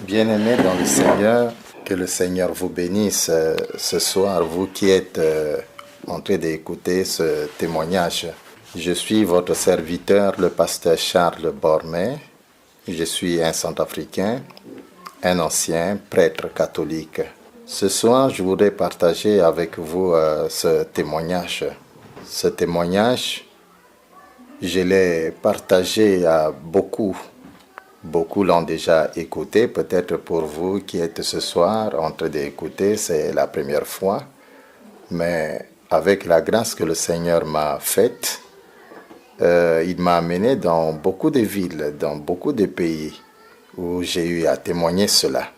Bien-aimés dans le Seigneur, que le Seigneur vous bénisse ce soir, vous qui êtes en train d'écouter ce témoignage. Je suis votre serviteur, le pasteur Charles Bormet. Je suis un centrafricain, un ancien prêtre catholique. Ce soir, je voudrais partager avec vous ce témoignage. Ce témoignage, je l'ai partagé à beaucoup. Beaucoup l'ont déjà écouté. Peut-être pour vous qui êtes ce soir en train d'écouter, c'est la première fois. Mais avec la grâce que le Seigneur m'a faite, il m'a amené dans beaucoup de villes, dans beaucoup de pays où j'ai eu à témoigner cela.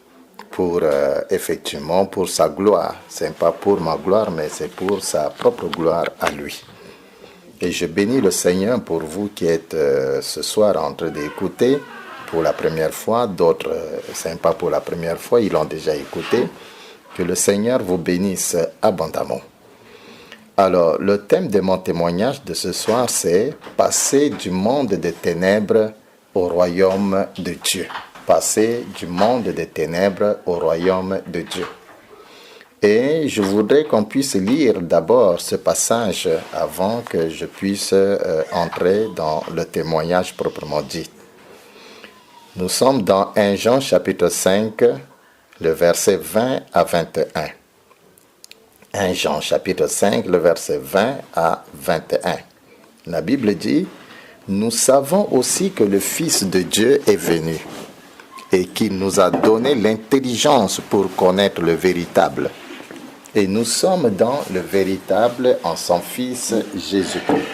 Pour effectivement, pour sa gloire. Ce n'est pas pour ma gloire, mais c'est pour sa propre gloire à lui. Et je bénis le Seigneur pour vous qui êtes ce soir en train d'écouter pour la première fois. D'autres, ce n'est pas pour la première fois, ils l'ont déjà écouté. Que le Seigneur vous bénisse abondamment. Alors, le thème de mon témoignage de ce soir, c'est « Passer du monde des ténèbres au royaume de Dieu ». Passer du monde des ténèbres au royaume de Dieu. Et je voudrais qu'on puisse lire d'abord ce passage avant que je puisse entrer dans le témoignage proprement dit. Nous sommes dans 1 Jean chapitre 5, le verset 20 à 21. 1 Jean chapitre 5, le verset 20 à 21. La Bible dit « Nous savons aussi que le Fils de Dieu est venu et qu'il nous a donné l'intelligence pour connaître le véritable. Et nous sommes dans le véritable en son Fils Jésus-Christ.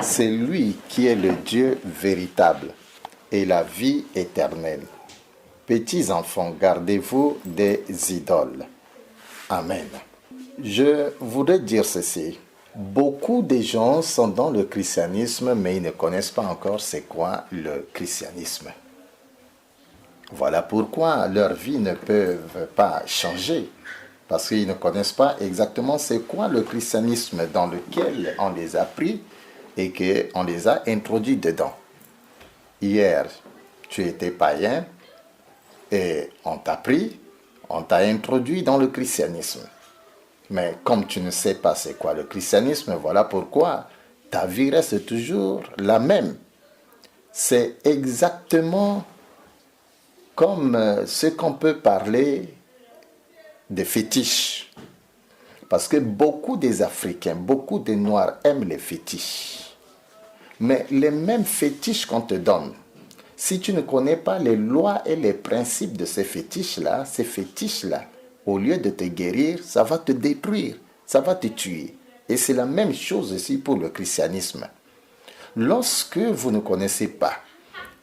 C'est lui qui est le Dieu véritable et la vie éternelle. Petits enfants, gardez-vous des idoles. Amen. Je voudrais dire ceci. Beaucoup de gens sont dans le christianisme, mais ils ne connaissent pas encore c'est quoi le christianisme. Voilà pourquoi leur vie ne peut pas changer. Parce qu'ils ne connaissent pas exactement c'est quoi le christianisme dans lequel on les a pris et qu'on les a introduits dedans. Hier, tu étais païen et on t'a pris, on t'a introduit dans le christianisme. Mais comme tu ne sais pas c'est quoi le christianisme, voilà pourquoi ta vie reste toujours la même. C'est exactement comme ce qu'on peut parler des fétiches. Parce que beaucoup des Africains, beaucoup des Noirs aiment les fétiches. Mais les mêmes fétiches qu'on te donne, si tu ne connais pas les lois et les principes de ces fétiches-là, au lieu de te guérir, ça va te détruire, ça va te tuer. Et c'est la même chose aussi pour le christianisme. Lorsque vous ne connaissez pas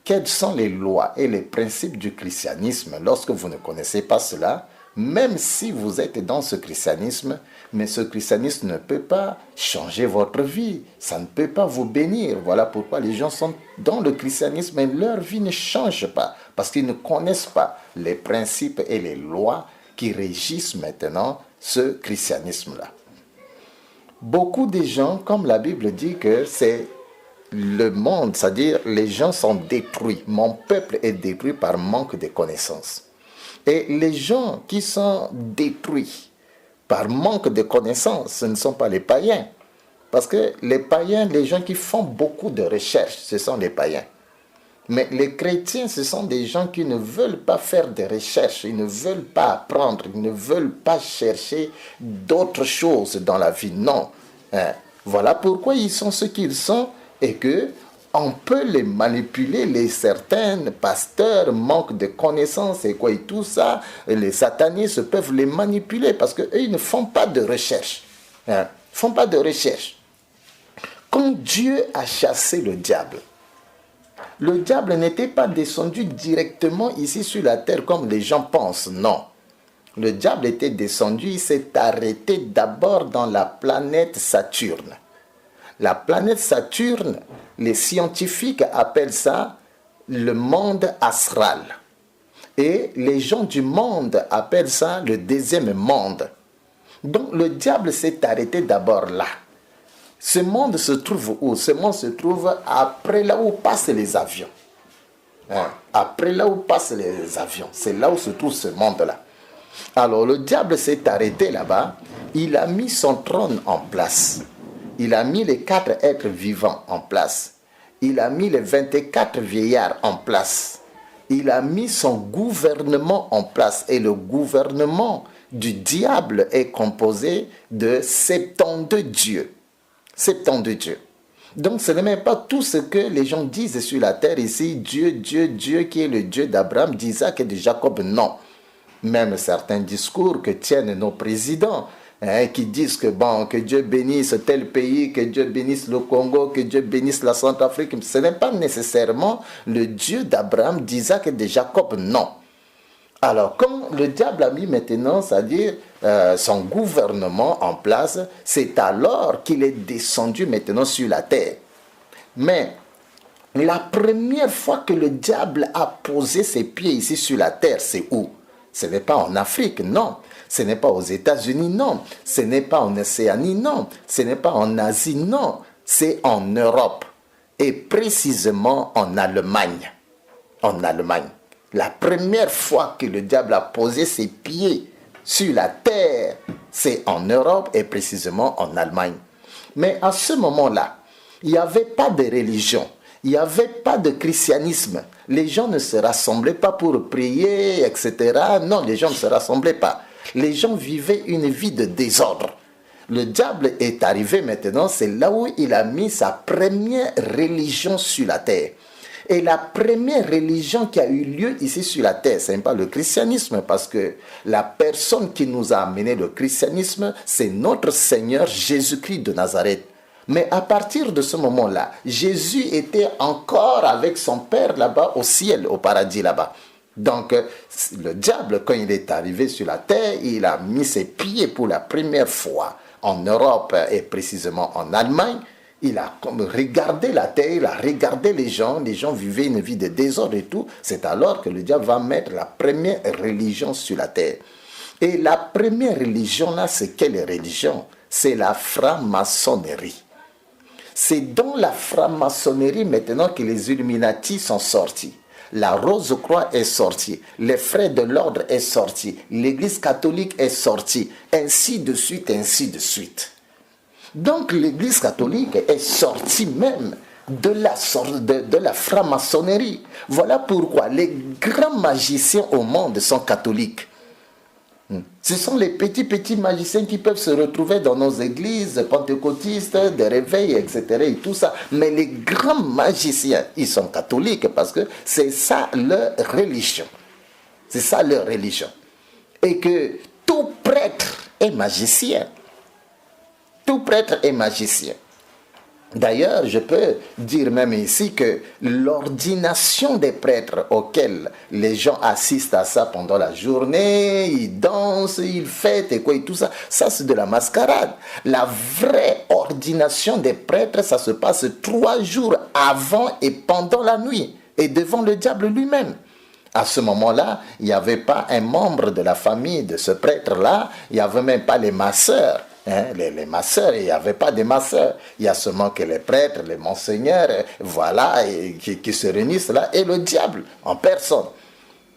quelles sont les lois et les principes du christianisme, lorsque vous ne connaissez pas cela, même si vous êtes dans ce christianisme, mais ce christianisme ne peut pas changer votre vie, ça ne peut pas vous bénir. Voilà pourquoi les gens sont dans le christianisme et leur vie ne change pas, parce qu'ils ne connaissent pas les principes et les lois qui régissent maintenant ce christianisme-là. Beaucoup de gens, comme la Bible dit que c'est le monde, c'est-à-dire les gens sont détruits. Mon peuple est détruit par manque de connaissances. Et les gens qui sont détruits par manque de connaissances, ce ne sont pas les païens. Parce que les païens, les gens qui font beaucoup de recherches, ce sont les païens. Mais les chrétiens, ce sont des gens qui ne veulent pas faire de recherches, ils ne veulent pas apprendre, ils ne veulent pas chercher d'autres choses dans la vie. Non. Voilà pourquoi ils sont ce qu'ils sont et que on peut les manipuler, les certains pasteurs manquent de connaissances et quoi et tout ça, et les satanistes peuvent les manipuler parce qu'eux, ils ne font pas de recherche. Font pas de recherche. Quand Dieu a chassé le diable n'était pas descendu directement ici sur la terre comme les gens pensent, non. Le diable était descendu, il s'est arrêté d'abord dans la planète Saturne. La planète Saturne, les scientifiques appellent ça le monde astral. Et les gens du monde appellent ça le deuxième monde. Donc le diable s'est arrêté d'abord là. Ce monde se trouve où? Ce monde se trouve après là où passent les avions. Hein. Après là où passent les avions, c'est là où se trouve ce monde-là. Alors le diable s'est arrêté là-bas, il a mis son trône en place. Il a mis les 4 êtres vivants en place. Il a mis les 24 vieillards en place. Il a mis son gouvernement en place. Et le gouvernement du diable est composé de 72 dieux. 72 dieux. Donc ce n'est même pas tout ce que les gens disent sur la terre ici. Dieu, Dieu, Dieu qui est le Dieu d'Abraham, d'Isaac et de Jacob. Non. Même certains discours que tiennent nos présidents, qui disent que bon, que Dieu bénisse tel pays, que Dieu bénisse le Congo, que Dieu bénisse la Centrafrique. Ce n'est pas nécessairement le Dieu d'Abraham, d'Isaac et de Jacob, non. Alors, comme le diable a mis maintenant, c'est-à-dire son gouvernement en place, c'est alors qu'il est descendu maintenant sur la terre. Mais la première fois que le diable a posé ses pieds ici sur la terre, c'est où? Ce n'est pas en Afrique, non. Ce n'est pas aux États-Unis, non. Ce n'est pas en Océanie, non. Ce n'est pas en Asie, non. C'est en Europe. Et précisément en Allemagne. En Allemagne. La première fois que le diable a posé ses pieds sur la terre, c'est en Europe et précisément en Allemagne. Mais à ce moment-là, il n'y avait pas de religion. Il n'y avait pas de christianisme. Les gens ne se rassemblaient pas pour prier, etc. Non, les gens ne se rassemblaient pas. Les gens vivaient une vie de désordre. Le diable est arrivé maintenant, c'est là où il a mis sa première religion sur la terre. Et la première religion qui a eu lieu ici sur la terre, ce n'est pas le christianisme, parce que la personne qui nous a amené le christianisme, c'est notre Seigneur Jésus-Christ de Nazareth. Mais à partir de ce moment-là, Jésus était encore avec son Père là-bas au ciel, au paradis là-bas. Donc, le diable, quand il est arrivé sur la terre, il a mis ses pieds pour la première fois en Europe et précisément en Allemagne. Il a regardé la terre, il a regardé les gens vivaient une vie de désordre et tout. C'est alors que le diable va mettre la première religion sur la terre. Et la première religion là, c'est quelle religion? C'est la franc-maçonnerie. C'est dans la franc-maçonnerie maintenant que les Illuminati sont sortis. La Rose-Croix est sortie, les Frères de l'Ordre est sorti, l'Église catholique est sortie, ainsi de suite, ainsi de suite. Donc l'Église catholique est sortie même de la franc-maçonnerie. Voilà pourquoi les grands magiciens au monde sont catholiques. Ce sont les petits magiciens qui peuvent se retrouver dans nos églises pentecôtistes, des réveils, etc. et tout ça. Mais les grands magiciens, ils sont catholiques parce que c'est ça leur religion. C'est ça leur religion. Et que tout prêtre est magicien. Tout prêtre est magicien. D'ailleurs, je peux dire même ici que l'ordination des prêtres auxquels les gens assistent à ça pendant la journée, ils dansent, ils fêtent et quoi et tout ça, ça c'est de la mascarade. La vraie ordination des prêtres, ça se passe 3 jours avant et pendant la nuit et devant le diable lui-même. À ce moment-là, il n'y avait pas un membre de la famille de ce prêtre-là, il n'y avait même pas les masseurs. Les masseurs, il n'y avait pas de masseurs. Il y a seulement que les prêtres, les monseigneurs, voilà, qui se réunissent là, et le diable en personne.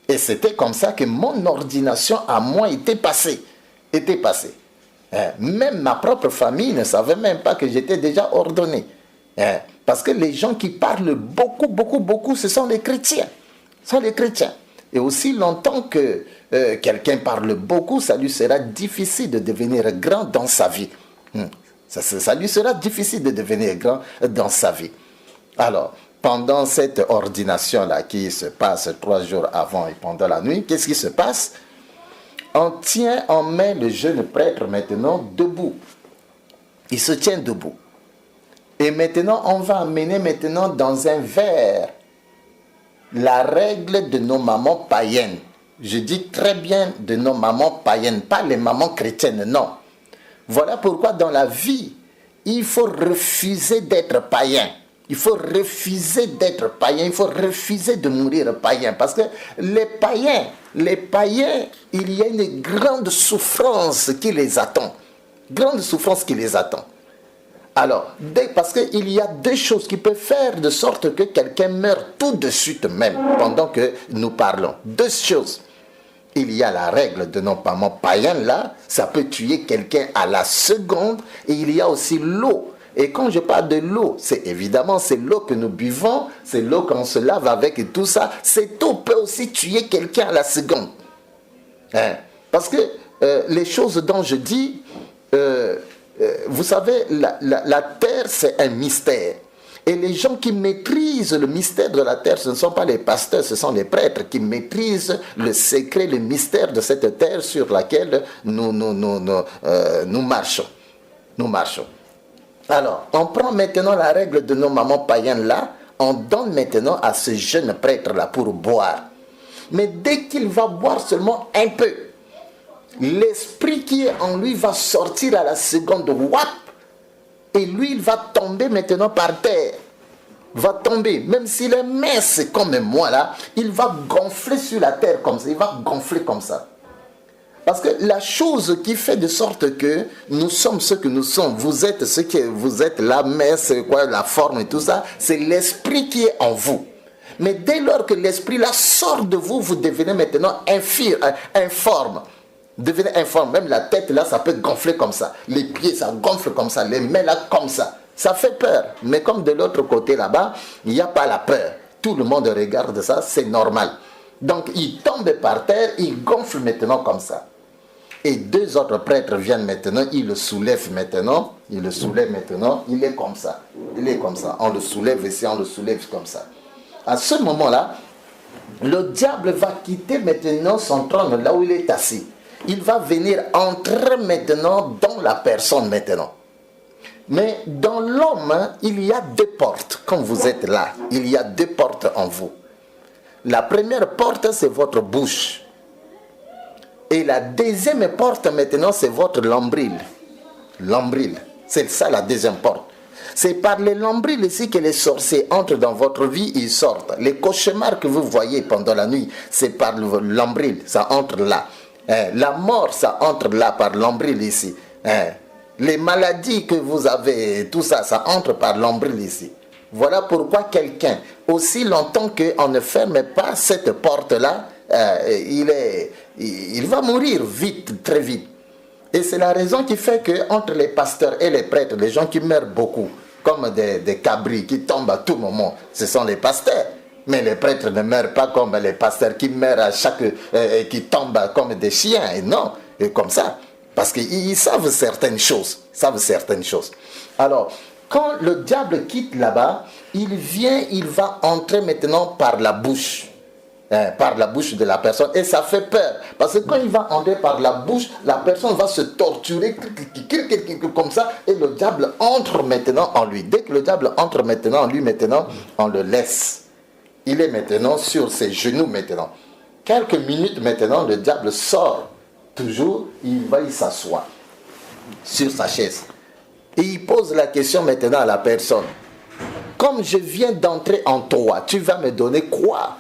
Et c'était comme ça que mon ordination à moi était passée. Même ma propre famille ne savait même pas que j'étais déjà ordonné. Parce que les gens qui parlent beaucoup, ce sont les chrétiens. Et aussi longtemps que quelqu'un parle beaucoup, ça lui sera difficile de devenir grand dans sa vie. Ça lui sera difficile de devenir grand dans sa vie. Alors, pendant cette ordination-là qui se passe 3 jours avant et pendant la nuit, qu'est-ce qui se passe? On met le jeune prêtre maintenant debout. Il se tient debout. Et maintenant, on va amener maintenant dans un verre la règle de nos mamans païennes. Je dis très bien de nos mamans païennes, pas les mamans chrétiennes, non. Voilà pourquoi dans la vie, il faut refuser d'être païen. Il faut refuser d'être païen, il faut refuser de mourir païen. Parce que les païens, il y a une grande souffrance qui les attend. Grande souffrance qui les attend. Alors, parce qu'il y a deux choses qui peuvent faire de sorte que quelqu'un meure tout de suite même, pendant que nous parlons. Deux choses. Il y a la règle de nos parents païens là, ça peut tuer quelqu'un à la seconde, et il y a aussi l'eau. Et quand je parle de l'eau, c'est évidemment c'est l'eau que nous buvons, c'est l'eau qu'on se lave avec et tout ça. Cette eau peut aussi tuer quelqu'un à la seconde. Hein? Parce que les choses dont je dis, vous savez, la terre c'est un mystère. Et les gens qui maîtrisent le mystère de la terre, ce ne sont pas les pasteurs, ce sont les prêtres qui maîtrisent le secret, le mystère de cette terre sur laquelle nous marchons. Nous marchons. Alors, on prend maintenant la règle de nos mamans païennes là, on donne maintenant à ce jeune prêtre là pour boire. Mais dès qu'il va boire seulement un peu, l'esprit qui est en lui va sortir à la seconde, wap, et lui il va tomber maintenant par terre. Va tomber, même s'il est mince comme moi là, il va gonfler sur la terre comme ça, il va gonfler comme ça. Parce que la chose qui fait de sorte que nous sommes ce que nous sommes, vous êtes ce que vous êtes, la messe, quoi, la forme et tout ça, c'est l'esprit qui est en vous. Mais dès lors que l'esprit là sort de vous, vous devenez maintenant informe. Devenez informe, même la tête là, ça peut gonfler comme ça. Les pieds, ça gonfle comme ça. Les mains là, comme ça. Ça fait peur. Mais comme de l'autre côté là-bas, il n'y a pas la peur. Tout le monde regarde ça, c'est normal. Donc il tombe par terre, il gonfle maintenant comme ça. Et deux autres prêtres viennent maintenant, ils le soulèvent maintenant, il est comme ça. Il est comme ça. On le soulève ici, on le soulève comme ça. À ce moment-là, le diable va quitter maintenant son trône là où il est assis. Il va venir entrer maintenant dans la personne maintenant. Mais dans l'homme, il y a deux portes. Quand vous êtes là, il y a deux portes en vous. La première porte, c'est votre bouche. Et la deuxième porte maintenant, c'est votre nombril. Nombril. C'est ça la deuxième porte. C'est par les nombrils ici que les sorciers entrent dans votre vie, ils sortent. Les cauchemars que vous voyez pendant la nuit, c'est par le nombril, ça entre là. La mort, ça entre là par l'ombril ici. Les maladies que vous avez, tout ça, ça entre par l'ombril ici. Voilà pourquoi quelqu'un, aussi longtemps qu'on ne ferme pas cette porte-là, il va mourir vite, très vite. Et c'est la raison qui fait qu'entre les pasteurs et les prêtres, les gens qui meurent beaucoup, comme des cabris qui tombent à tout moment, ce sont les pasteurs. Mais les prêtres ne meurent pas comme les pasteurs qui meurent à qui tombent comme des chiens. Et non, et comme ça. Parce qu'ils savent certaines choses. Alors, quand le diable quitte là-bas, il va entrer maintenant par la bouche. Par la bouche de la personne. Et ça fait peur. Parce que quand il va entrer par la bouche, la personne va se torturer comme ça. Et le diable entre maintenant en lui. Dès que le diable entre maintenant en lui, maintenant, on le laisse. Il est maintenant sur ses genoux maintenant. Quelques minutes maintenant, le diable sort. Toujours, il s'assoit sur sa chaise. Et il pose la question maintenant à la personne. Comme je viens d'entrer en toi, tu vas me donner quoi?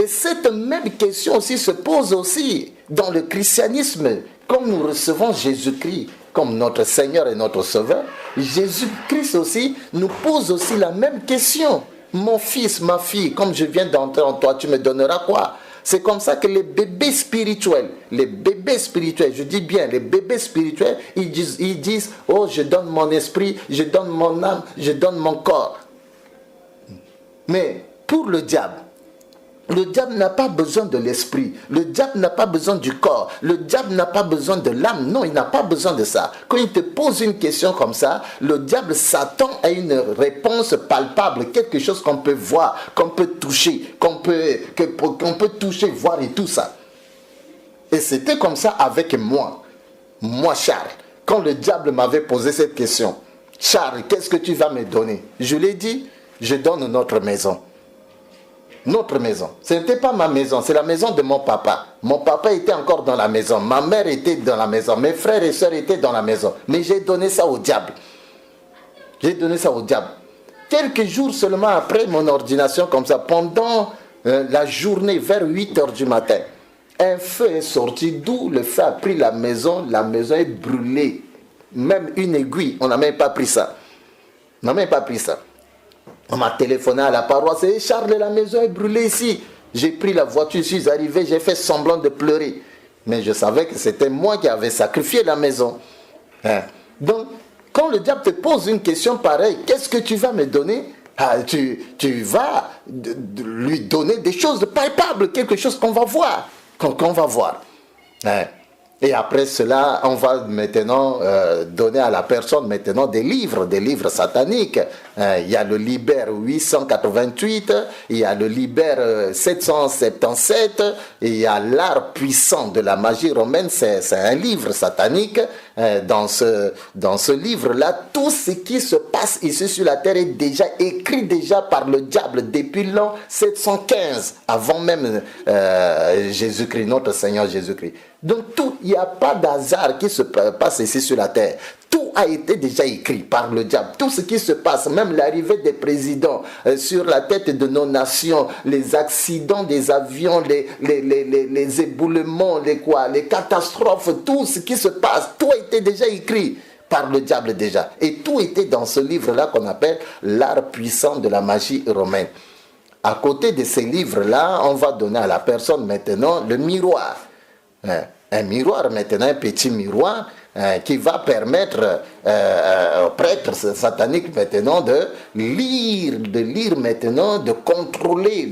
Et cette même question aussi se pose aussi dans le christianisme. Comme nous recevons Jésus-Christ comme notre Seigneur et notre Sauveur, Jésus-Christ aussi nous pose aussi la même question. Mon fils, ma fille, comme je viens d'entrer en toi, tu me donneras quoi? C'est comme ça que les bébés spirituels, je dis bien, les bébés spirituels, ils disent, oh, je donne mon esprit, je donne mon âme, je donne mon corps. Mais pour le diable n'a pas besoin de l'esprit. Le diable n'a pas besoin du corps. Le diable n'a pas besoin de l'âme. Non, il n'a pas besoin de ça. Quand il te pose une question comme ça, le diable s'attend à une réponse palpable, quelque chose qu'on peut voir, qu'on peut toucher, qu'on peut toucher, voir et tout ça. Et c'était comme ça avec moi, Charles. Quand le diable m'avait posé cette question, Charles, qu'est-ce que tu vas me donner? Je lui ai dit, je donne notre maison. Notre maison. Ce n'était pas ma maison, c'est la maison de mon papa. Mon papa était encore dans la maison, ma mère était dans la maison, mes frères et sœurs étaient dans la maison. Mais j'ai donné ça au diable. Quelques jours seulement après mon ordination, comme ça, pendant la journée, vers 8h du matin, un feu est sorti, d'où le feu a pris la maison est brûlée. même une aiguille, on n'a même pas pris ça. On n'a même pas pris ça. On m'a téléphoné à la paroisse, et Charles, la maison est brûlée ici. J'ai pris la voiture, je suis arrivé, j'ai fait semblant de pleurer. Mais je savais que c'était moi qui avais sacrifié la maison. Hein? Donc, quand le diable te pose une question pareille, qu'est-ce que tu vas me donner? Tu vas lui donner des choses palpables, quelque chose qu'on va voir. Qu'on va voir. Hein? Et après cela, on va maintenant donner à la personne maintenant des livres sataniques. Il y a le Liber 888, il y a le Liber 777, et il y a l'art puissant de la magie romaine, c'est un livre satanique. Dans ce livre-là, tout ce qui se passe ici sur la terre est déjà écrit par le diable depuis l'an 715, avant même Jésus-Christ, notre Seigneur Jésus-Christ. Donc tout, il n'y a pas d'hasard qui se passe ici sur la terre. Tout a été déjà écrit par le diable. Tout ce qui se passe, même l'arrivée des présidents sur la tête de nos nations, les accidents des avions, les éboulements, les catastrophes, tout ce qui se passe, tout a été déjà écrit par le diable déjà. Et tout était dans ce livre-là qu'on appelle l'art puissant de la magie romaine. À côté de ces livres-là, on va donner à la personne maintenant le miroir. Un miroir maintenant, un petit miroir qui va permettre aux prêtres sataniques maintenant de lire maintenant, de contrôler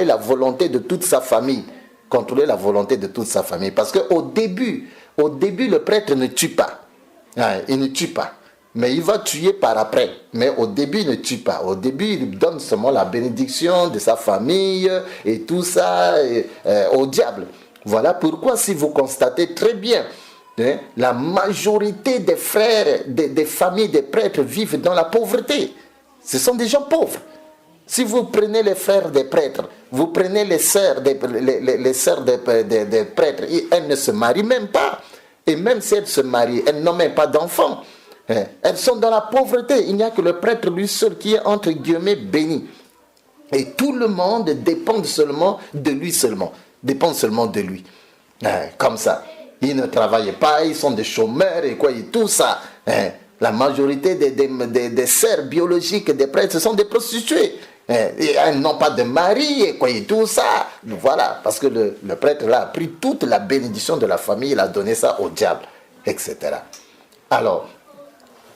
la volonté de toute sa famille. Contrôler la volonté de toute sa famille. Parce qu'au début, le prêtre ne tue pas. Il ne tue pas. Mais il va tuer par après. Mais au début, il ne tue pas. Au début, il donne seulement la bénédiction de sa famille et tout ça au diable. Voilà pourquoi, si vous constatez très bien, la majorité des frères, des familles des prêtres vivent dans la pauvreté. Ce sont des gens pauvres. Si vous prenez les frères des prêtres, vous prenez les sœurs des prêtres, elles ne se marient même pas. Et même si elles se marient, elles n'ont même pas d'enfants. Elles sont dans la pauvreté. Il n'y a que le prêtre lui seul qui est entre guillemets béni. Et tout le monde dépend seulement de lui seulement. Dépend seulement de lui. Comme ça. Ils ne travaillent pas, ils sont des chômeurs et quoi, et tout ça. La majorité des sœurs biologiques des prêtres, ce sont des prostituées. Et elles n'ont pas de mari et quoi, et tout ça. Voilà, parce que le prêtre là a pris toute la bénédiction de la famille, il a donné ça au diable, etc. Alors,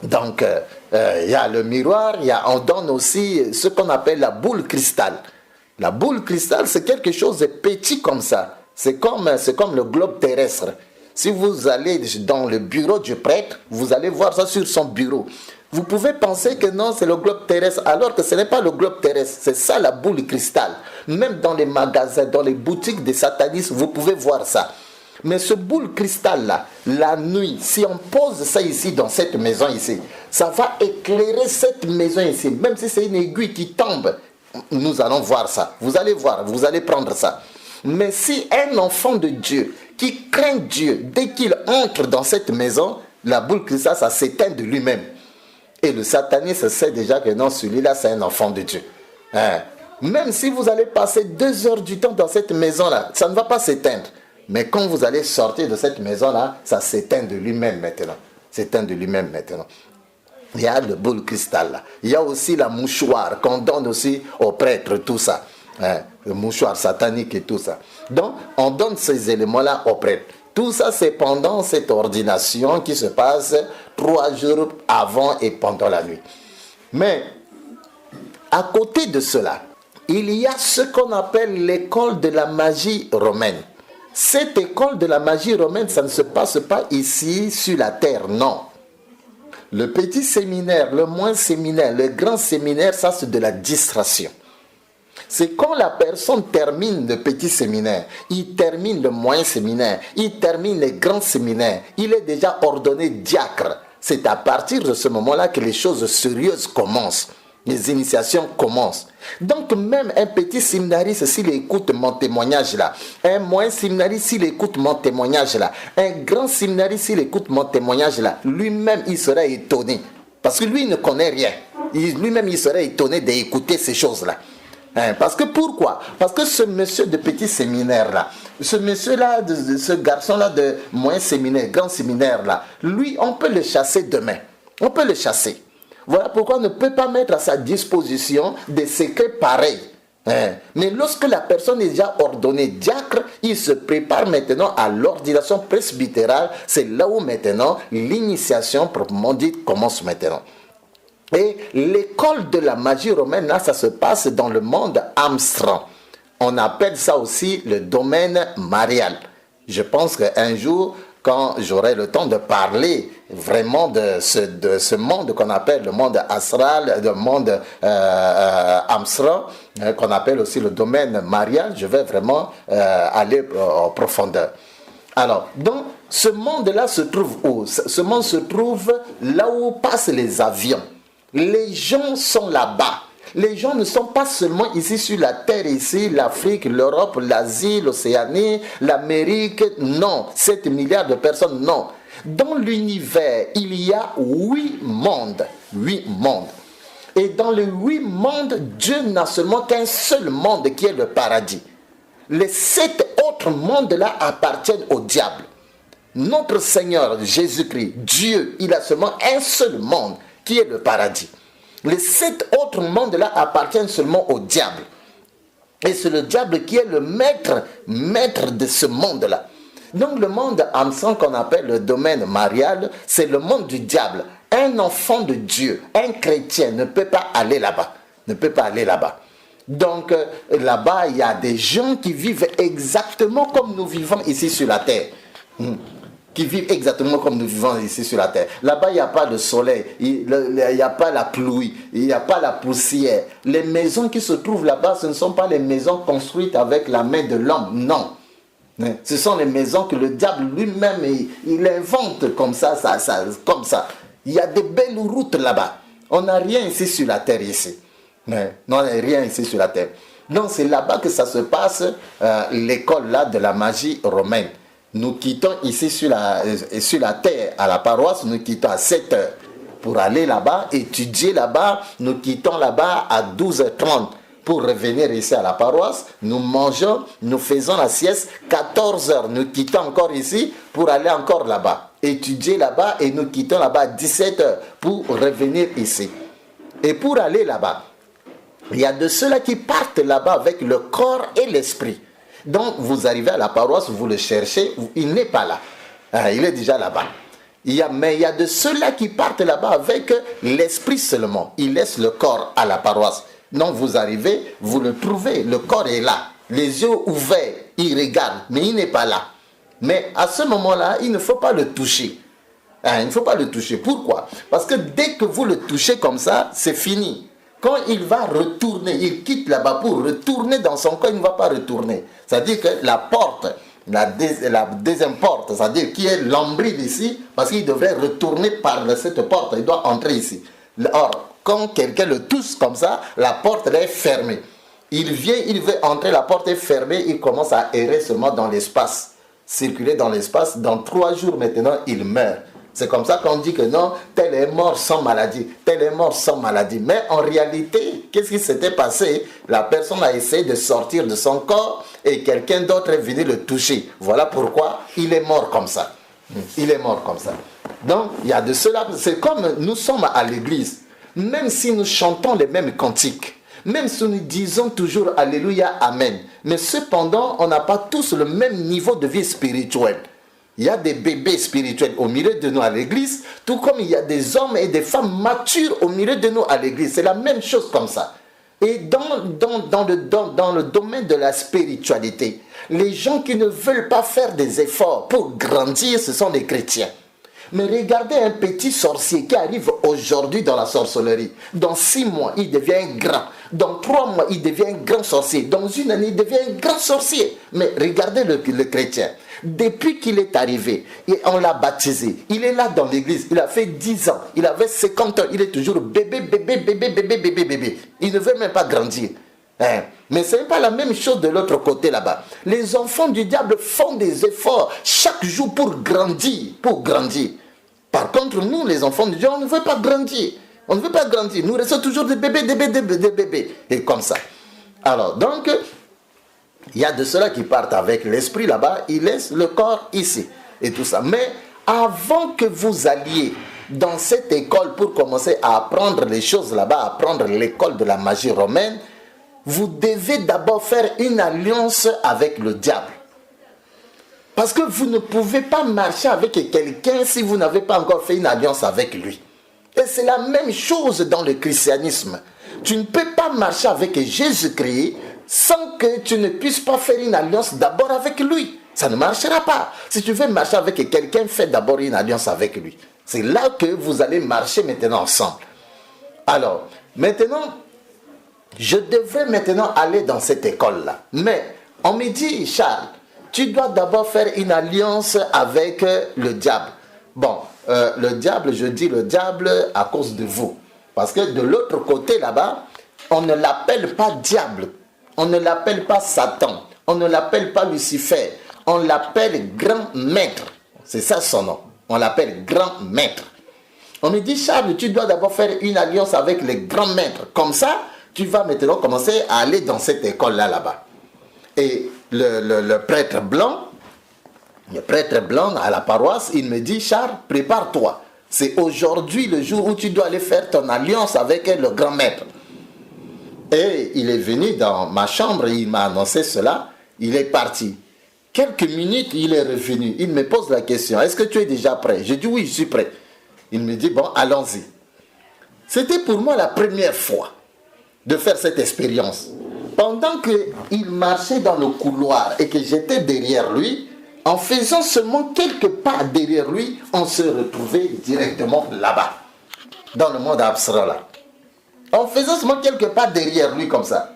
donc, il y a le miroir, on donne aussi ce qu'on appelle la boule cristal. La boule cristal, c'est quelque chose de petit comme ça. C'est comme le globe terrestre. Si vous allez dans le bureau du prêtre, vous allez voir ça sur son bureau. Vous pouvez penser que non, c'est le globe terrestre, alors que ce n'est pas le globe terrestre. C'est ça la boule cristal. Même dans les magasins, dans les boutiques des satanistes, vous pouvez voir ça. Mais ce boule cristal-là, la nuit, si on pose ça ici, dans cette maison ici, ça va éclairer cette maison ici. Même si c'est une aiguille qui tombe, nous allons voir ça. Vous allez voir, vous allez prendre ça. Mais si un enfant de Dieu qui craint Dieu, dès qu'il entre dans cette maison, la boule cristal, ça s'éteint de lui-même. Et le sataniste sait déjà que non, celui-là, c'est un enfant de Dieu. Même si vous allez passer 2 heures du temps dans cette maison-là, ça ne va pas s'éteindre. Mais quand vous allez sortir de cette maison-là, ça s'éteint de lui-même maintenant. S'éteint de lui-même maintenant. Il y a le boule cristal là. Il y a aussi la mouchoir qu'on donne aussi aux prêtres, tout ça. Le mouchoir satanique et tout ça. Donc, on donne ces éléments-là aux prêtres. Tout ça, c'est pendant cette ordination qui se passe 3 jours avant et pendant la nuit. Mais, à côté de cela, il y a ce qu'on appelle l'école de la magie romaine. Cette école de la magie romaine, ça ne se passe pas ici sur la terre, non. Le petit séminaire, le moins séminaire, le grand séminaire, ça c'est de la distraction. C'est quand la personne termine le petit séminaire, il termine le moyen séminaire, il termine le grand séminaire, il est déjà ordonné diacre. C'est à partir de ce moment-là que les choses sérieuses commencent. Les initiations commencent. Donc même un petit séminariste, s'il écoute mon témoignage là, un moyen séminariste, s'il écoute mon témoignage là, un grand séminariste, s'il écoute mon témoignage là, lui-même il sera étonné. Parce que lui il ne connaît rien. Lui-même il serait étonné d'écouter ces choses-là. Parce que pourquoi? Parce que ce monsieur de petit séminaire-là, ce monsieur-là, ce garçon-là de moyen séminaire, grand séminaire-là, lui, on peut le chasser demain. On peut le chasser. Voilà pourquoi on ne peut pas mettre à sa disposition des secrets pareils. Mais lorsque la personne est déjà ordonnée diacre, il se prépare maintenant à l'ordination presbytérale. C'est là où maintenant l'initiation proprement dite commence maintenant. Et l'école de la magie romaine, là, ça se passe dans le monde Amsterdam. On appelle ça aussi le domaine marial. Je pense qu'un jour, quand j'aurai le temps de parler vraiment de ce monde qu'on appelle le monde astral, le monde Amsterdam, qu'on appelle aussi le domaine marial, je vais vraiment aller en profondeur. Alors, donc, ce monde-là se trouve où? Ce monde se trouve là où passent les avions. Les gens sont là-bas. Les gens ne sont pas seulement ici sur la terre, ici, l'Afrique, l'Europe, l'Asie, l'Océanie, l'Amérique. Non, 7 milliards de personnes, non. Dans l'univers, il y a 8 mondes. 8 mondes. Et dans les 8 mondes, Dieu n'a seulement qu'un seul monde qui est le paradis. Les 7 autres mondes-là appartiennent au diable. Notre Seigneur Jésus-Christ, Dieu, il a seulement un seul monde qui est le paradis. Les 7 autres mondes-là appartiennent seulement au diable. Et c'est le diable qui est le maître de ce monde-là. Donc le monde Amsterdam qu'on appelle le domaine marial, c'est le monde du diable. Un enfant de Dieu, un chrétien ne peut pas aller là-bas. Ne peut pas aller là-bas. Donc là-bas, il y a des gens qui vivent exactement comme nous vivons ici sur la terre. Qui vivent exactement comme nous vivons ici sur la terre. Là-bas, il n'y a pas de soleil, il n'y a pas la pluie, il n'y a pas la poussière. Les maisons qui se trouvent là-bas, ce ne sont pas les maisons construites avec la main de l'homme, non. Ce sont les maisons que le diable lui-même, il invente comme ça, comme ça. Il y a des belles routes là-bas. On n'a rien ici sur la terre ici. Non, on n'a rien ici sur la terre. Donc c'est là-bas que ça se passe, l'école là de la magie romaine. Nous quittons ici sur la terre, à la paroisse, nous quittons à 7 heures. Pour aller là-bas, étudier là-bas, nous quittons là-bas à 12h30. Pour revenir ici à la paroisse, nous mangeons, nous faisons la sieste, 14h, nous quittons encore ici pour aller encore là-bas. Étudier là-bas et nous quittons là-bas à 17h pour revenir ici. Et pour aller là-bas, il y a de ceux-là qui partent là-bas avec le corps et l'esprit. Donc, vous arrivez à la paroisse, vous le cherchez, il n'est pas là. Il est déjà là-bas. Mais il y a de ceux-là qui partent là-bas avec l'esprit seulement. Ils laissent le corps à la paroisse. Donc, vous arrivez, vous le trouvez, le corps est là. Les yeux ouverts, il regarde, mais il n'est pas là. Mais à ce moment-là, il ne faut pas le toucher. Il ne faut pas le toucher. Pourquoi? Parce que dès que vous le touchez comme ça, c'est fini. Quand il va retourner, il quitte là-bas pour retourner dans son corps, il ne va pas retourner. C'est-à-dire que la porte, la deuxième porte, c'est-à-dire qui est l'ombril ici, parce qu'il devrait retourner par cette porte, il doit entrer ici. Or, quand quelqu'un le touche comme ça, la porte est fermée. Il vient, il veut entrer, la porte est fermée, il commence à errer seulement dans l'espace, circuler dans l'espace. Dans 3 jours maintenant, il meurt. C'est comme ça qu'on dit que non, tel est mort sans maladie, tel est mort sans maladie. Mais en réalité, qu'est-ce qui s'était passé? La personne a essayé de sortir de son corps et quelqu'un d'autre est venu le toucher. Voilà pourquoi il est mort comme ça. Il est mort comme ça. Donc, il y a de cela. C'est comme nous sommes à l'église. Même si nous chantons les mêmes cantiques, même si nous disons toujours Alléluia, Amen, mais cependant, on n'a pas tous le même niveau de vie spirituelle. Il y a des bébés spirituels au milieu de nous à l'église, tout comme il y a des hommes et des femmes matures au milieu de nous à l'église. C'est la même chose comme ça. Et dans le domaine de la spiritualité, les gens qui ne veulent pas faire des efforts pour grandir, ce sont les chrétiens. Mais regardez un petit sorcier qui arrive aujourd'hui dans la sorcellerie. Dans 6 mois, il devient grand. Dans 3 mois, il devient grand sorcier. Dans 1 année, il devient grand sorcier. Mais regardez le chrétien. Depuis qu'il est arrivé, et on l'a baptisé, il est là dans l'église, il a fait 10 ans, il avait 50 ans, il est toujours bébé. Il ne veut même pas grandir. Mais ce n'est pas la même chose de l'autre côté là-bas. Les enfants du diable font des efforts chaque jour pour grandir, Par contre, nous, les enfants de Dieu, on ne veut pas grandir. On ne veut pas grandir. Nous restons toujours des bébés. Et comme ça. Alors, donc, il y a de ceux-là qui partent avec l'esprit là-bas, ils laissent le corps ici et tout ça. Mais avant que vous alliez dans cette école pour commencer à apprendre les choses là-bas, apprendre l'école de la magie romaine, vous devez d'abord faire une alliance avec le diable. Parce que vous ne pouvez pas marcher avec quelqu'un si vous n'avez pas encore fait une alliance avec lui. Et c'est la même chose dans le christianisme. Tu ne peux pas marcher avec Jésus-Christ sans que tu ne puisses pas faire une alliance d'abord avec lui. Ça ne marchera pas. Si tu veux marcher avec quelqu'un, fais d'abord une alliance avec lui. C'est là que vous allez marcher maintenant ensemble. Alors, maintenant, je devrais maintenant aller dans cette école-là. Mais on me dit, Charles, tu dois d'abord faire une alliance avec le diable. Bon, le diable, je dis le diable à cause de vous. Parce que de l'autre côté là-bas, on ne l'appelle pas diable. On ne l'appelle pas Satan. On ne l'appelle pas Lucifer. On l'appelle grand maître. C'est ça son nom. On l'appelle grand maître. On me dit, Charles, tu dois d'abord faire une alliance avec les grands maîtres. Comme ça, tu vas maintenant commencer à aller dans cette école-là, là-bas. Et le prêtre blanc à la paroisse, il me dit, Charles, prépare-toi. C'est aujourd'hui le jour où tu dois aller faire ton alliance avec le grand maître. Et il est venu dans ma chambre, il m'a annoncé cela, il est parti. Quelques minutes, il est revenu. Il me pose la question, est-ce que tu es déjà prêt? Je dis oui, je suis prêt. Il me dit, bon, allons-y. C'était pour moi la première fois de faire cette expérience. Pendant qu'il marchait dans le couloir et que j'étais derrière lui, en faisant seulement quelques pas derrière lui, on se retrouvait directement là-bas, dans le monde abstrait là. En faisant seulement quelques pas derrière lui comme ça,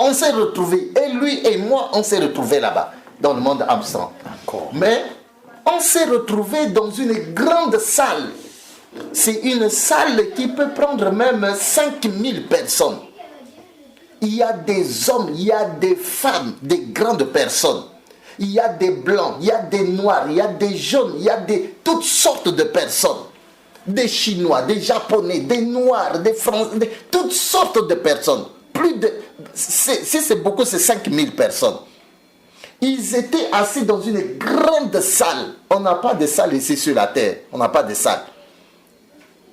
on s'est retrouvés, et lui et moi, on s'est retrouvés là-bas, dans le monde abstrait. Mais on s'est retrouvés dans une grande salle. C'est une salle qui peut prendre même 5000 personnes. Il y a des hommes, il y a des femmes, des grandes personnes. Il y a des blancs, il y a des noirs, il y a des jaunes, il y a toutes sortes de personnes. Des Chinois, des Japonais, des Noirs, des Français, toutes sortes de personnes. Si c'est beaucoup, c'est 5000 personnes. Ils étaient assis dans une grande salle. On n'a pas de salle ici sur la terre. On n'a pas de salle.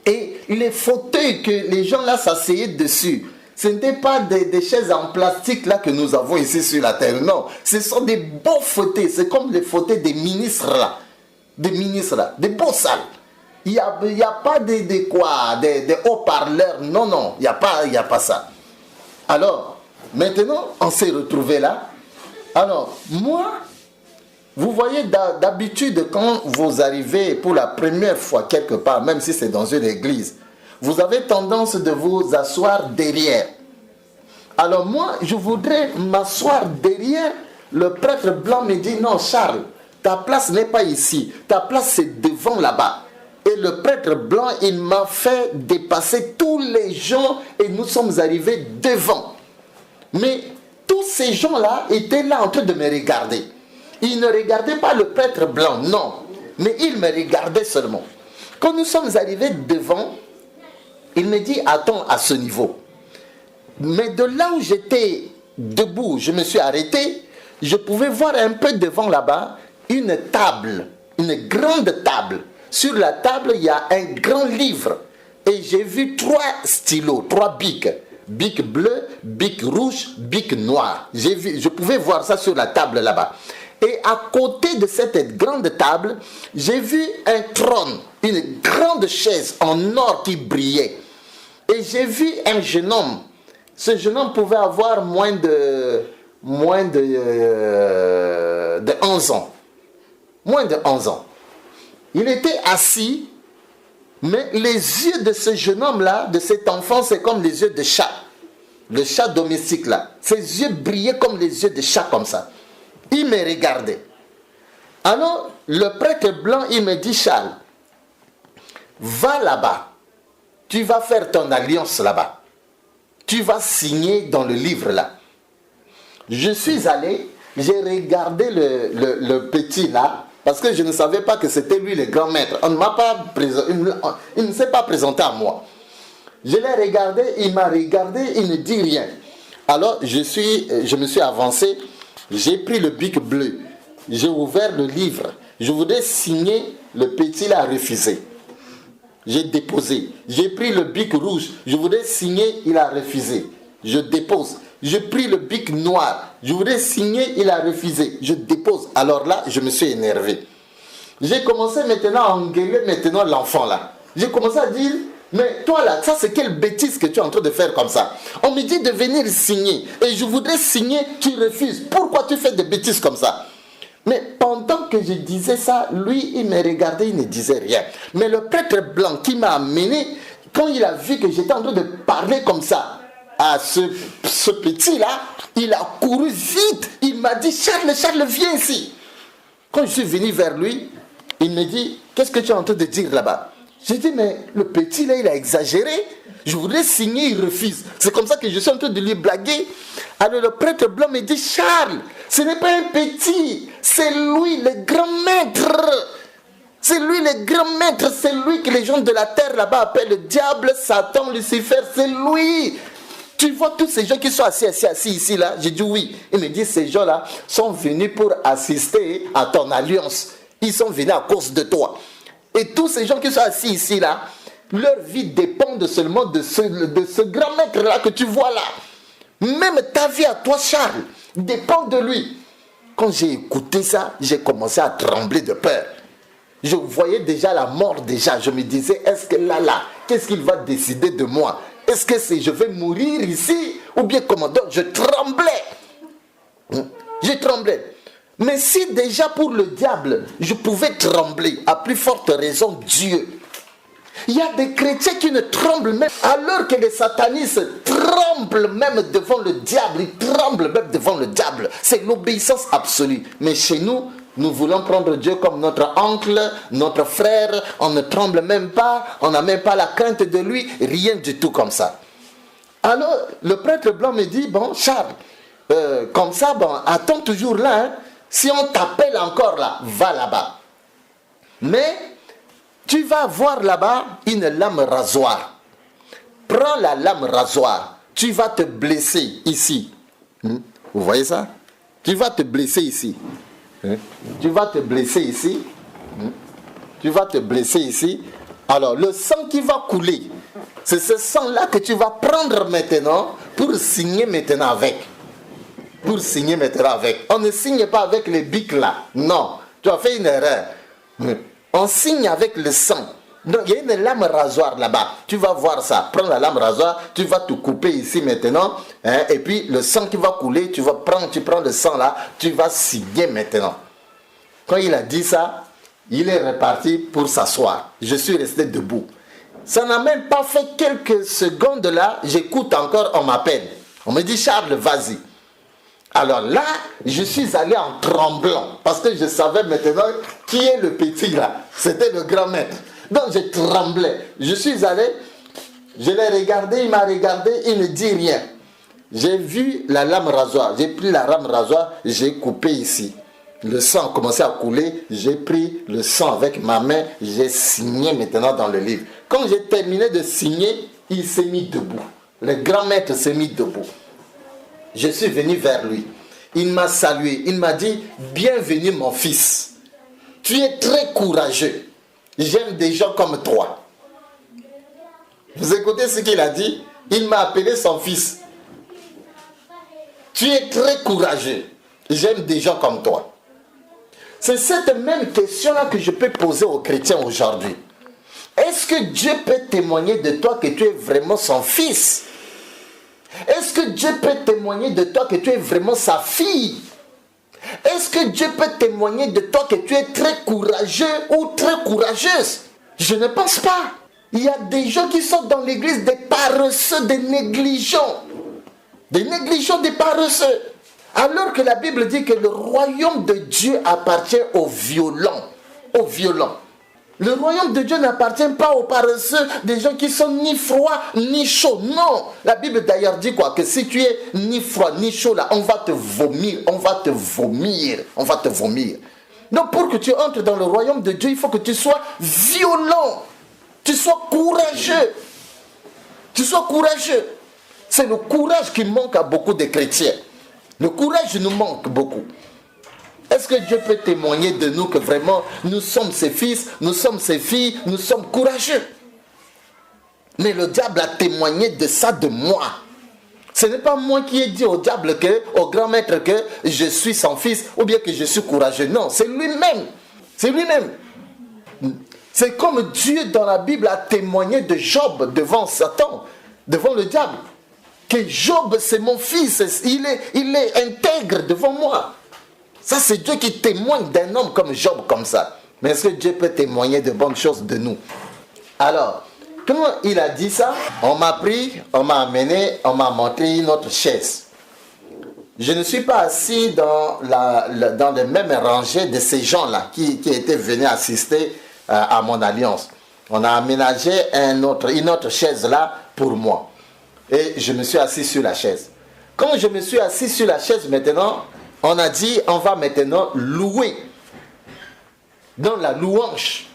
Et les fauteuils que les gens là s'asseyaient dessus, ce n'étaient pas des chaises en plastique là que nous avons ici sur la terre. Non, ce sont des beaux fauteuils. C'est comme les fauteuils des ministres là. Des ministres là. Des beaux salles. Il n'y a pas des haut-parleurs. Non, non, il n'y a pas ça. Alors, maintenant, on s'est retrouvés là. Alors, moi, vous voyez, d'habitude, quand vous arrivez pour la première fois quelque part, même si c'est dans une église, vous avez tendance de vous asseoir derrière. Alors moi, je voudrais m'asseoir derrière. Le prêtre blanc me dit, non, Charles, ta place n'est pas ici. Ta place, c'est devant là-bas. Et le prêtre blanc, il m'a fait dépasser tous les gens et nous sommes arrivés devant. Mais tous ces gens-là étaient là en train de me regarder. Ils ne regardaient pas le prêtre blanc, non. Mais ils me regardaient seulement. Quand nous sommes arrivés devant, il me dit, attends à ce niveau. Mais de là où j'étais debout, je me suis arrêté, je pouvais voir un peu devant là-bas une table, une grande table. Sur la table, il y a un grand livre. Et j'ai vu 3 stylos, 3 bics. Bic bleu, bic rouge, bic noir. Je pouvais voir ça sur la table là-bas. Et à côté de cette grande table, j'ai vu un trône, une grande chaise en or qui brillait. Et j'ai vu un jeune homme. Ce jeune homme pouvait avoir moins de 11 ans. Moins de 11 ans. Il était assis, mais les yeux de ce jeune homme-là, de cet enfant, c'est comme les yeux de chat. Le chat domestique là. Ses yeux brillaient comme les yeux de chat comme ça. Il me regardait. Alors, le prêtre blanc, il me dit, Charles, va là-bas. Tu vas faire ton alliance là-bas. Tu vas signer dans le livre là. Je suis allé, j'ai regardé le petit là, parce que je ne savais pas que c'était lui le grand maître. Il ne s'est pas présenté à moi. Je l'ai regardé, il m'a regardé, il ne dit rien. Alors, je me suis avancé, j'ai pris le bic bleu, j'ai ouvert le livre, je voudrais signer, le petit l'a refusé. J'ai déposé, j'ai pris le bic rouge, je voudrais signer, il a refusé. Je dépose. J'ai pris le bic noir, je voudrais signer, il a refusé. Je dépose. Alors là, je me suis énervé. J'ai commencé maintenant à engueuler maintenant l'enfant là. J'ai commencé à dire, mais toi là, ça c'est quelle bêtise que tu es en train de faire comme ça. On me dit de venir signer et je voudrais signer, tu refuses. Pourquoi tu fais des bêtises comme ça? Mais pendant que je disais ça, lui il me regardait, il ne disait rien. Mais le prêtre blanc qui m'a amené, quand il a vu que j'étais en train de parler comme ça à ce petit là, il a couru vite. Il m'a dit, Charles, viens ici. Quand je suis venu vers lui, il me dit, qu'est-ce que tu es en train de dire là-bas? J'ai dit, mais le petit là, il a exagéré. Je voudrais signer, il refuse. C'est comme ça que je suis en train de lui blaguer. Alors le prêtre blanc me dit, Charles, ce n'est pas un petit, c'est lui le grand maître. C'est lui le grand maître, c'est lui que les gens de la terre là-bas appellent le diable, Satan, Lucifer, c'est lui. Tu vois tous ces gens qui sont assis ici là? J'ai dit oui. Il me dit, ces gens-là sont venus pour assister à ton alliance. Ils sont venus à cause de toi. Et tous ces gens qui sont assis ici là, leur vie dépend seulement de ce grand maître-là que tu vois là. Même ta vie à toi, Charles, dépend de lui. Quand j'ai écouté ça, j'ai commencé à trembler de peur. Je voyais déjà la mort déjà. Je me disais, est-ce que là, qu'est-ce qu'il va décider de moi? Est-ce que je vais mourir ici? Ou bien comment? Donc je tremblais. Je tremblais. Mais si déjà pour le diable, je pouvais trembler, à plus forte raison Dieu. Il y a des chrétiens qui ne tremblent même, alors que les satanistes tremblent même devant le diable. Ils tremblent même devant le diable. C'est l'obéissance absolue. Mais chez nous, nous voulons prendre Dieu comme notre oncle, notre frère. On ne tremble même pas. On n'a même pas la crainte de lui. Rien du tout comme ça. Alors, le prêtre blanc me dit, bon, Charles, comme ça, bon, attends toujours là. Hein. Si on t'appelle encore là, va là-bas. Mais, tu vas voir là-bas une lame rasoir. Prends la lame rasoir. Tu vas te blesser ici. Vous voyez ça? Tu vas te blesser ici. Tu vas te blesser ici. Tu vas te blesser ici. Alors, le sang qui va couler, c'est ce sang-là que tu vas prendre maintenant pour signer maintenant avec. Pour signer maintenant avec. On ne signe pas avec les bics là. Non, tu as fait une erreur. On signe avec le sang. Donc, il y a une lame rasoir là-bas. Tu vas voir ça. Prends la lame rasoir, tu vas te couper ici maintenant. Et puis, le sang qui va couler, tu prends le sang là, tu vas signer maintenant. Quand il a dit ça, il est reparti pour s'asseoir. Je suis resté debout. Ça n'a même pas fait quelques secondes là, j'écoute encore, on m'appelle. On me dit, Charles, vas-y. Alors là, je suis allé en tremblant, parce que je savais maintenant qui est le petit là. C'était le grand maître. Donc je tremblais. Je suis allé, je l'ai regardé, il m'a regardé, il ne dit rien. J'ai vu la lame rasoir, j'ai pris la lame rasoir, j'ai coupé ici. Le sang a commencé à couler, j'ai pris le sang avec ma main, j'ai signé maintenant dans le livre. Quand j'ai terminé de signer, il s'est mis debout. Le grand maître s'est mis debout. Je suis venu vers lui. Il m'a salué. Il m'a dit, bienvenue mon fils. Tu es très courageux. J'aime des gens comme toi. Vous écoutez ce qu'il a dit? Il m'a appelé son fils. Tu es très courageux. J'aime des gens comme toi. C'est cette même question-là que je peux poser aux chrétiens aujourd'hui. Est-ce que Dieu peut témoigner de toi que tu es vraiment son fils? Est-ce que Dieu peut témoigner de toi que tu es vraiment sa fille? Est-ce que Dieu peut témoigner de toi que tu es très courageux ou très courageuse? Je ne pense pas. Il y a des gens qui sont dans l'église des paresseux, des négligents. Des négligents, des paresseux. Alors que la Bible dit que le royaume de Dieu appartient aux violents. Aux violents. Le royaume de Dieu n'appartient pas aux paresseux, des gens qui sont ni froids ni chauds. Non. La Bible d'ailleurs dit quoi? Que si tu es ni froid ni chaud là, on va te vomir. On va te vomir. On va te vomir. Donc pour que tu entres dans le royaume de Dieu, il faut que tu sois violent. Tu sois courageux. Tu sois courageux. C'est le courage qui manque à beaucoup de chrétiens. Le courage nous manque beaucoup. Est-ce que Dieu peut témoigner de nous que vraiment nous sommes ses fils, nous sommes ses filles, nous sommes courageux? Mais le diable a témoigné de ça de moi. Ce n'est pas moi qui ai dit au diable, au grand maître, que je suis son fils ou bien que je suis courageux. Non, c'est lui-même. C'est lui-même. C'est comme Dieu dans la Bible a témoigné de Job devant Satan, devant le diable. Que Job, c'est mon fils, il est intègre devant moi. Ça, c'est Dieu qui témoigne d'un homme comme Job, comme ça. Mais est-ce que Dieu peut témoigner de bonnes choses de nous? Alors, comment il a dit ça? On m'a pris, on m'a amené, on m'a montré notre chaise. Je ne suis pas assis dans les mêmes rangées de ces gens-là qui étaient venus assister à mon alliance. On a aménagé une autre chaise là pour moi. Et je me suis assis sur la chaise. Quand je me suis assis sur la chaise maintenant, on a dit on va maintenant louer. Dans la louange,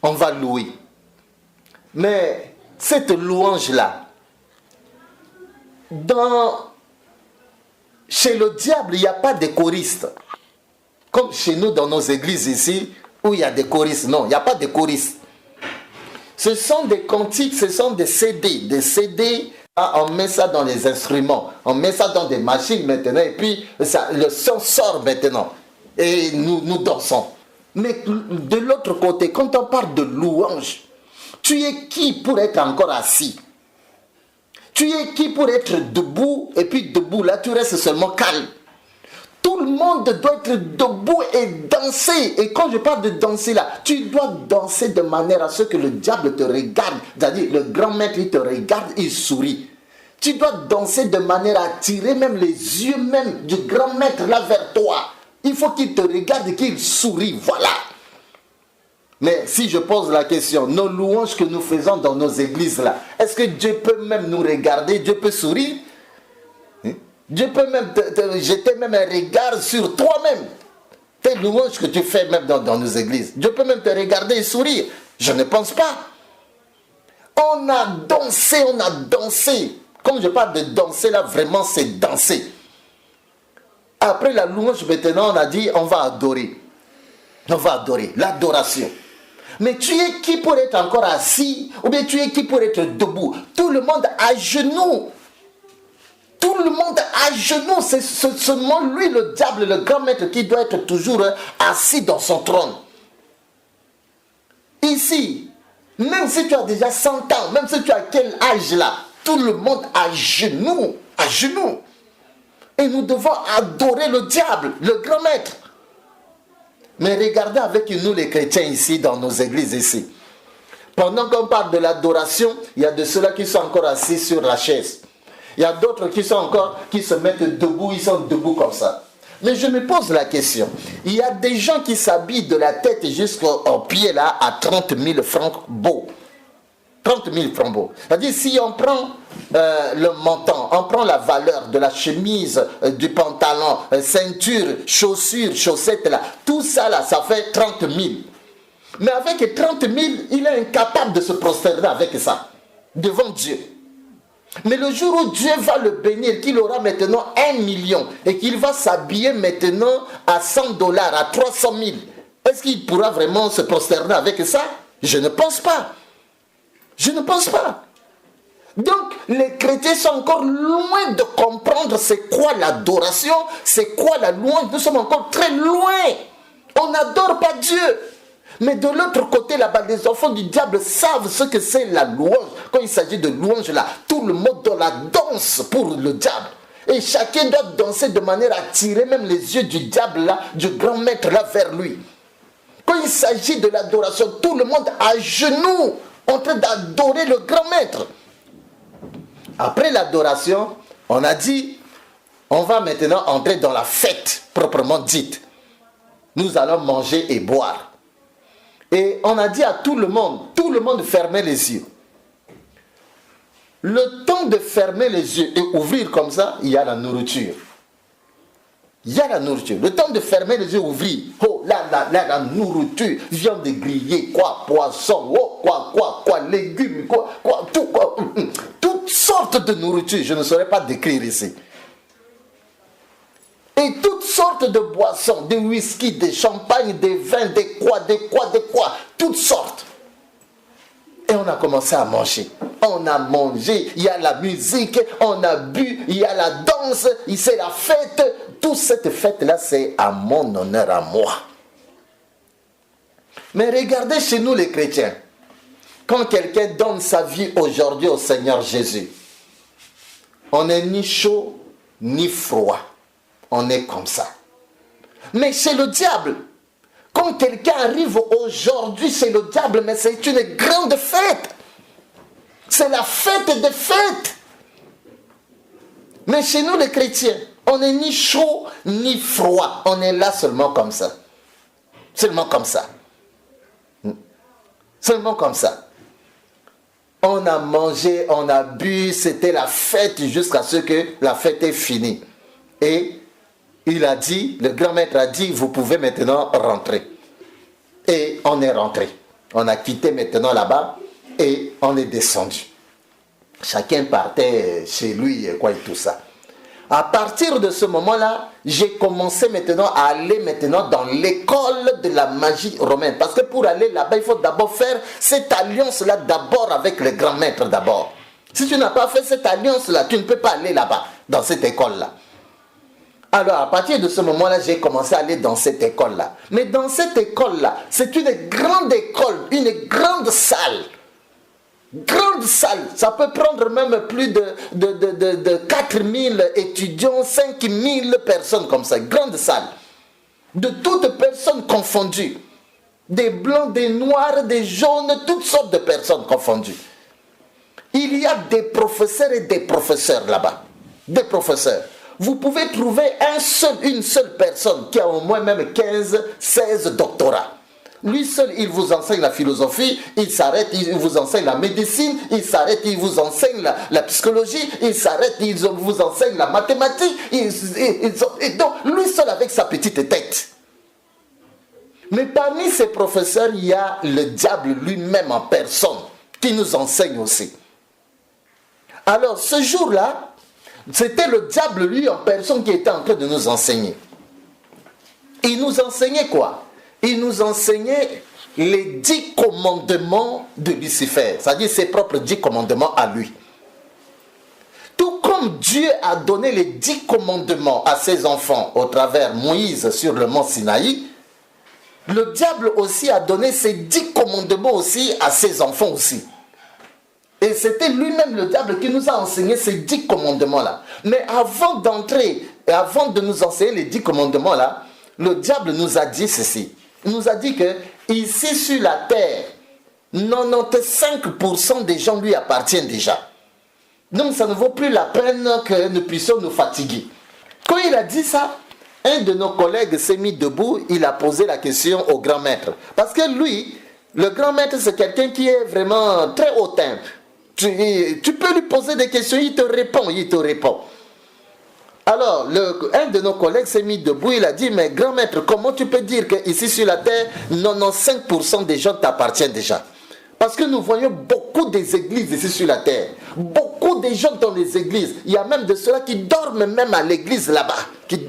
on va louer. Mais cette louange-là, chez le diable, il n'y a pas de choristes. Comme chez nous, dans nos églises ici, où il y a des choristes. Non, il n'y a pas de choristes. Ce sont des cantiques, ce sont des CD. Des CD, on met ça dans les instruments. On met ça dans des machines maintenant. Et puis, le son sort maintenant. Et nous dansons. Mais de l'autre côté, quand on parle de louange, tu es qui pour être encore assis? Tu es qui pour être debout? Et puis debout, là, tu restes seulement calme. Tout le monde doit être debout et danser. Et quand je parle de danser là, tu dois danser de manière à ce que le diable te regarde. C'est-à-dire, le grand maître, il te regarde, il sourit. Tu dois danser de manière à attirer même les yeux même du grand maître là vers toi. Il faut qu'il te regarde et qu'il sourit. Voilà. Mais si je pose la question, nos louanges que nous faisons dans nos églises là, est-ce que Dieu peut même nous regarder? Dieu peut sourire? Dieu peut même te jeter même un regard sur toi-même. Tes louanges que tu fais même dans nos églises. Dieu peut même te regarder et sourire. Je ne pense pas. On a dansé, on a dansé. Quand je parle de danser là, vraiment c'est danser. Après la louange maintenant, on a dit on va adorer. On va adorer, l'adoration. Mais tu es qui pour être encore assis? Ou bien tu es qui pour être debout? Tout le monde à genoux. Tout le monde à genoux. C'est seulement lui, le diable, le grand maître, qui doit être toujours assis dans son trône. Ici, même si tu as déjà 100 ans, même si tu as quel âge là, tout le monde à genoux. À genoux. Et nous devons adorer le diable, le grand maître. Mais regardez avec nous les chrétiens ici, dans nos églises ici. Pendant qu'on parle de l'adoration, il y a de ceux-là qui sont encore assis sur la chaise. Il y a d'autres qui se mettent debout, ils sont debout comme ça. Mais je me pose la question. Il y a des gens qui s'habillent de la tête jusqu'aux pieds là à 30 000 francs beaux. 30 000 francs beaux. C'est-à-dire si on prend le montant, on prend la valeur de la chemise, du pantalon, ceinture, chaussures, chaussettes là, tout ça là, ça fait 30 000. Mais avec 30 000, il est incapable de se prosterner avec ça, devant Dieu. Mais le jour où Dieu va le bénir, qu'il aura maintenant 1 million et qu'il va s'habiller maintenant à 100 $, à 300 000, est-ce qu'il pourra vraiment se prosterner avec ça? Je ne pense pas. Je ne pense pas. Donc, les chrétiens sont encore loin de comprendre c'est quoi l'adoration, c'est quoi la louange. Nous sommes encore très loin. On n'adore pas Dieu. Mais de l'autre côté, là-bas, les enfants du diable savent ce que c'est la louange. Quand il s'agit de louange, là, tout le monde dans la danse pour le diable. Et chacun doit danser de manière à attirer même les yeux du diable, là, du grand maître, là, vers lui. Quand il s'agit de l'adoration, tout le monde à genoux, en train d'adorer le grand maître. Après l'adoration, on a dit, on va maintenant entrer dans la fête proprement dite. Nous allons manger et boire. Et on a dit à tout le monde fermait les yeux. Le temps de fermer les yeux et ouvrir comme ça, il y a la nourriture. Il y a la nourriture. Le temps de fermer les yeux, ouvrir. Oh, là, la nourriture. Viande grillée, quoi, poisson, oh, quoi, légumes, quoi, tout, quoi. Toutes sortes de nourriture. Je ne saurais pas décrire ici. Et toutes sortes de boissons, des whisky, des champagnes, des vins, des quoi. Toutes sortes. Et on a commencé à manger. On a mangé, il y a la musique, on a bu, il y a la danse, c'est la fête. Toute cette fête-là, c'est à mon honneur, à moi. Mais regardez chez nous les chrétiens. Quand quelqu'un donne sa vie aujourd'hui au Seigneur Jésus, on n'est ni chaud, ni froid. On est comme ça. Mais chez le diable, quand quelqu'un arrive aujourd'hui chez le diable, mais c'est une grande fête. C'est la fête des fêtes. Mais chez nous les chrétiens, on n'est ni chaud ni froid. On est là seulement comme ça. Seulement comme ça. Seulement comme ça. On a mangé, on a bu, c'était la fête jusqu'à ce que la fête est finie. Et il a dit, le grand maître a dit, vous pouvez maintenant rentrer. Et on est rentré. On a quitté maintenant là-bas et on est descendu. Chacun partait chez lui et quoi et tout ça. À partir de ce moment-là, j'ai commencé maintenant à aller maintenant dans l'école de la magie romaine. Parce que pour aller là-bas, il faut d'abord faire cette alliance-là d'abord avec le grand maître d'abord. Si tu n'as pas fait cette alliance-là, tu ne peux pas aller là-bas, dans cette école-là. Alors, à partir de ce moment-là, j'ai commencé à aller dans cette école-là. Mais dans cette école-là, c'est une grande école, une grande salle. Grande salle, ça peut prendre même plus de 4000 étudiants, 5000 personnes comme ça, grande salle. De toutes personnes confondues. Des blancs, des noirs, des jaunes, toutes sortes de personnes confondues. Il y a des professeurs et des professeurs là-bas. Des professeurs. Vous pouvez trouver une seule personne qui a au moins même 15, 16 doctorats. Lui seul, il vous enseigne la philosophie, il s'arrête, il vous enseigne la médecine, il s'arrête, il vous enseigne la psychologie, il s'arrête, il vous enseigne la mathématique. Et donc, lui seul avec sa petite tête. Mais parmi ces professeurs, il y a le diable lui-même en personne qui nous enseigne aussi. Alors, ce jour-là, c'était le diable lui en personne qui était en train de nous enseigner. Il nous enseignait quoi? Il nous enseignait les 10 commandements de Lucifer, c'est-à-dire ses propres 10 commandements à lui. Tout comme Dieu a donné les 10 commandements à ses enfants au travers Moïse sur le mont Sinaï, le diable aussi a donné ces 10 commandements aussi à ses enfants aussi. Et c'était lui-même le diable qui nous a enseigné ces 10 commandements-là. Mais avant d'entrer, et avant de nous enseigner les 10 commandements-là, le diable nous a dit ceci. Il nous a dit que ici sur la terre, 95% des gens lui appartiennent déjà. Donc ça ne vaut plus la peine que nous puissions nous fatiguer. Quand il a dit ça, un de nos collègues s'est mis debout, il a posé la question au grand maître. Parce que lui, le grand maître, c'est quelqu'un qui est vraiment très hautain. Tu peux lui poser des questions, il te répond. Alors, un de nos collègues s'est mis debout, il a dit, mais grand maître, comment tu peux dire qu'ici sur la terre, 95% des gens t'appartiennent déjà? Parce que nous voyons beaucoup des églises ici sur la terre. Beaucoup de gens dans les églises. Il y a même de ceux-là qui dorment même à l'église là-bas. Il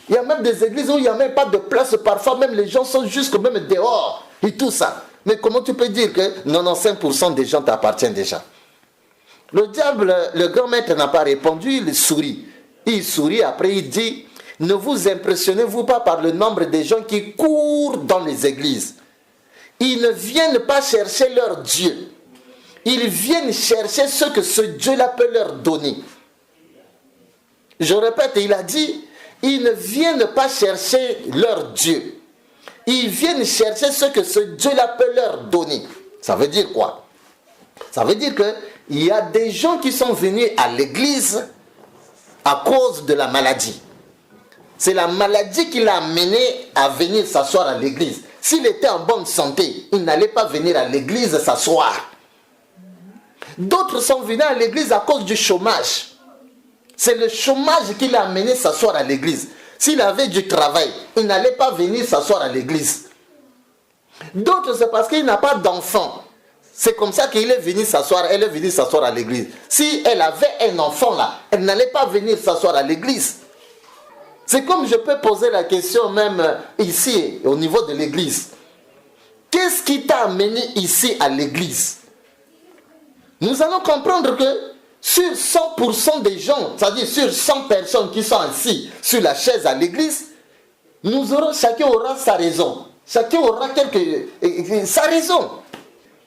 y a même des églises où il n'y a même pas de place. Parfois même les gens sont jusque même dehors. Et tout ça. Mais comment tu peux dire que 95% des gens t'appartiennent déjà? Le diable, le grand maître n'a pas répondu, il sourit. Il sourit, après il dit, ne vous impressionnez-vous pas par le nombre de gens qui courent dans les églises. Ils ne viennent pas chercher leur Dieu. Ils viennent chercher ce que ce Dieu-là peut leur donner. Je répète, il a dit, ils ne viennent pas chercher leur Dieu. Ils viennent chercher ce que ce Dieu-là peut leur donner. Ça veut dire quoi? Ça veut dire qu'il y a des gens qui sont venus à l'église à cause de la maladie. C'est la maladie qui l'a amené à venir s'asseoir à l'église. S'il était en bonne santé, il n'allait pas venir à l'église s'asseoir. D'autres sont venus à l'église à cause du chômage. C'est le chômage qui l'a amené s'asseoir à l'église. S'il avait du travail, il n'allait pas venir s'asseoir à l'église. D'autres, c'est parce qu'il n'a pas d'enfant. C'est comme ça qu'il est venu s'asseoir, elle est venue s'asseoir à l'église. Si elle avait un enfant là, elle n'allait pas venir s'asseoir à l'église. C'est comme je peux poser la question même ici, au niveau de l'église. Qu'est-ce qui t'a amené ici à l'église? Nous allons comprendre que sur 100% des gens, c'est-à-dire sur 100 personnes qui sont assis sur la chaise à l'église, chacun aura sa raison. Chacun aura sa raison.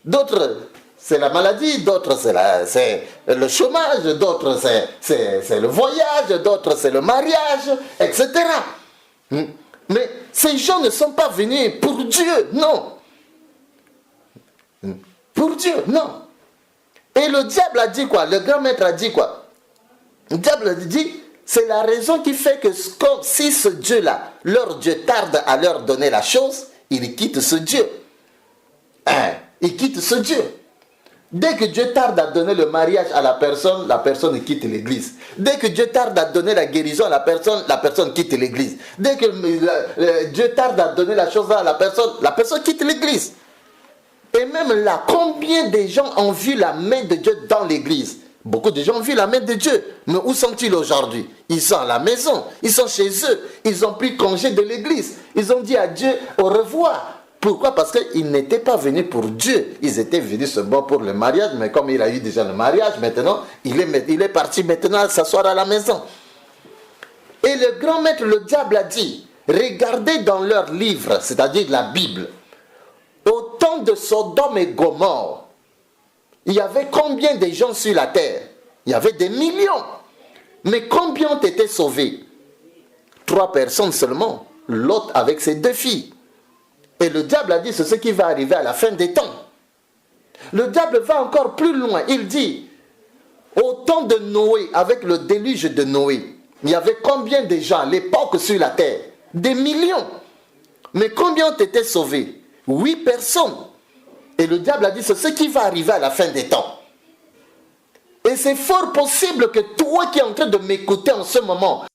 D'autres, c'est la maladie, d'autres, c'est le chômage, d'autres, c'est le voyage, d'autres, c'est le mariage, etc. Mais ces gens ne sont pas venus pour Dieu, non. Pour Dieu, non. Et le diable a dit quoi? Le grand maître a dit quoi? Le diable a dit, c'est la raison qui fait que si ce Dieu-là, leur Dieu tarde à leur donner la chose, il quitte ce Dieu. Il quitte ce Dieu. Dès que Dieu tarde à donner le mariage à la personne quitte l'église. Dès que Dieu tarde à donner la guérison à la personne quitte l'église. Dès que Dieu tarde à donner la chose à la personne quitte l'église. Et même là, combien de gens ont vu la main de Dieu dans l'église? Beaucoup de gens ont vu la main de Dieu. Mais où sont-ils aujourd'hui? Ils sont à la maison, ils sont chez eux, ils ont pris congé de l'église. Ils ont dit à Dieu au revoir. Pourquoi? Parce qu'ils n'étaient pas venus pour Dieu. Ils étaient venus seulement pour le mariage, mais comme il a eu déjà le mariage, maintenant, il est parti maintenant s'asseoir à la maison. Et le grand maître, le diable, a dit, regardez dans leur livre, c'est-à-dire la Bible, au temps de Sodome et Gomorrhe, il y avait combien de gens sur la terre? Il y avait des millions. Mais combien ont été sauvés? 3 personnes seulement. L'autre avec ses 2 filles. Et le diable a dit, c'est ce qui va arriver à la fin des temps. Le diable va encore plus loin. Il dit, au temps de Noé, avec le déluge de Noé, il y avait combien de gens à l'époque sur la terre? Des millions. Mais combien ont été sauvés? 8 personnes. Et le diable a dit, c'est ce qui va arriver à la fin des temps. Et c'est fort possible que toi qui es en train de m'écouter en ce moment,